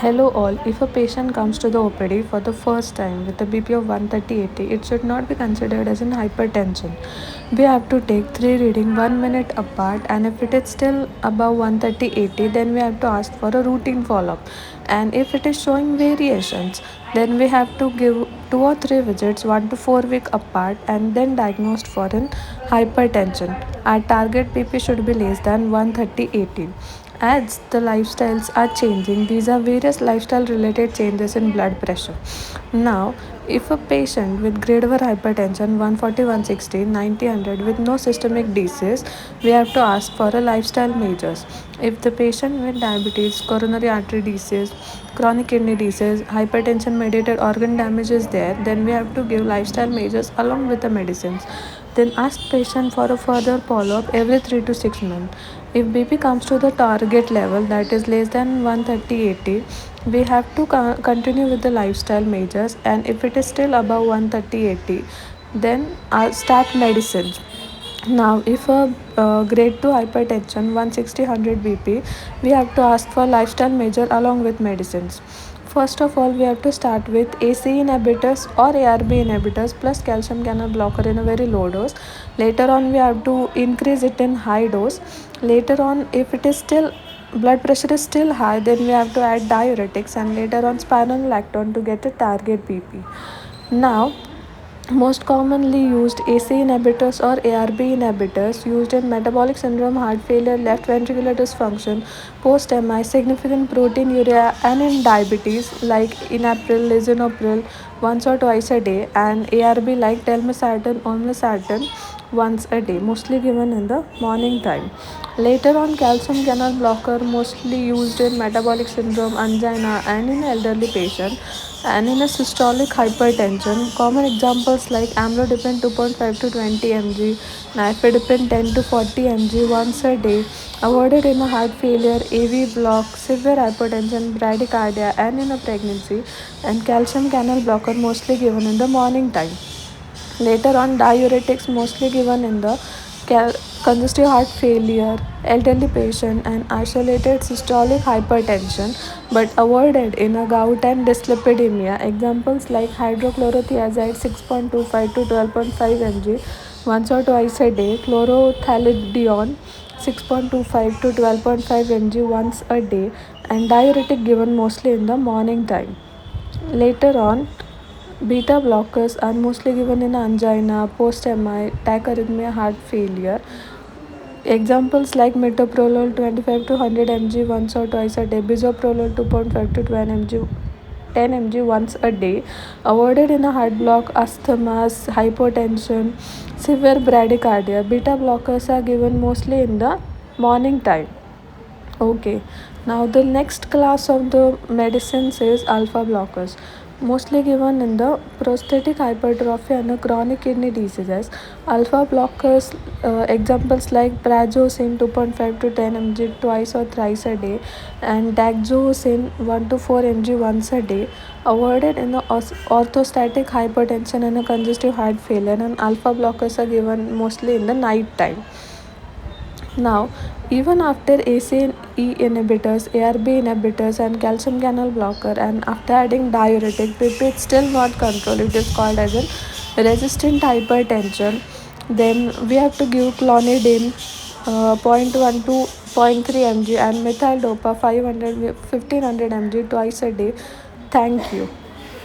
Hello all. If a patient comes to the OPD for the first time with a BP of 130/80, it should not be considered as an hypertension. We have to take 3 readings 1 minute apart, and if it is still above 130/80, then we have to ask for a routine follow-up. And if it is showing variations, then we have to give 2 or 3 visits 1 to 4 weeks apart and then diagnosed for an hypertension. Our target BP should be less than 130/80. As the lifestyles are changing, these are various lifestyle related changes in blood pressure. Now, if a patient with grade 1 hypertension 140, 160, 90, 100 with no systemic disease, we have to ask for a lifestyle measures. If the patient with diabetes, coronary artery disease, chronic kidney disease, hypertension mediated organ damage is there, then we have to give lifestyle measures along with the medicines. Then ask patient for a further follow-up every 3 to 6 months. If BP comes to the target level, that is less than 130/80, we have to continue with the lifestyle measures, and if it is still above 130/80, then start medicines. Now, if a grade 2 hypertension 160, 100 BP, we have to ask for lifestyle measure along with medicines. First of all, we have to start with ACE inhibitors or ARB inhibitors plus calcium channel blocker in a very low dose. Later on, we have to increase it in high dose. Later on, if it is still blood pressure is still high, then we have to add diuretics, and later on spironolactone to get a target BP. Now, most commonly used ACE inhibitors or ARB inhibitors used in metabolic syndrome, heart failure, left ventricular dysfunction, post-MI, significant proteinuria, and in diabetes like enalapril, lisinopril once or twice a day, and ARB like telmisartan, olmesartan once a day, mostly given in the morning time. Later on, calcium channel blocker mostly used in metabolic syndrome, angina, and in elderly patient, and in a systolic hypertension. Common examples like amlodipine 2.5 to 20 mg, nifedipine 10 to 40 mg once a day, avoided in a heart failure, AV block, severe hypertension, bradycardia, and in a pregnancy, and calcium channel blocker mostly given in the morning time. Later on, diuretics mostly given in the congestive heart failure, elderly patient, and isolated systolic hypertension, but avoided in a gout and dyslipidemia. Examples like hydrochlorothiazide 6.25 to 12.5 mg once or twice a day, chlorothalidone 6.25 to 12.5 mg once a day, and diuretic given mostly in the morning time. Later on, beta blockers are mostly given in angina, post-MI, tachyarrhythmia, heart failure. Examples like metoprolol 25 to 100 mg once or twice a day, bisoprolol 2.5 to 10 mg once a day, avoided in a heart block, asthma, hypotension, severe bradycardia. Beta blockers are given mostly in the morning time. Okay, now the next class of the medicines is alpha blockers, mostly given in the prosthetic hypertrophy and chronic kidney diseases. Alpha blockers, examples like prazosin 2.5 to 10 mg twice or thrice a day, and daxosin 1 to 4 mg once a day, avoided in the orthostatic hypertension and a congestive heart failure, and alpha blockers are given mostly in the night time. Now, even after ACE inhibitors, ARB inhibitors, and calcium channel blocker, and after adding diuretic, BP is still not controlled. It is called as a resistant hypertension. Then we have to give clonidine 0.1 to 0.3 mg and methyl dopa 1500 mg twice a day. Thank you.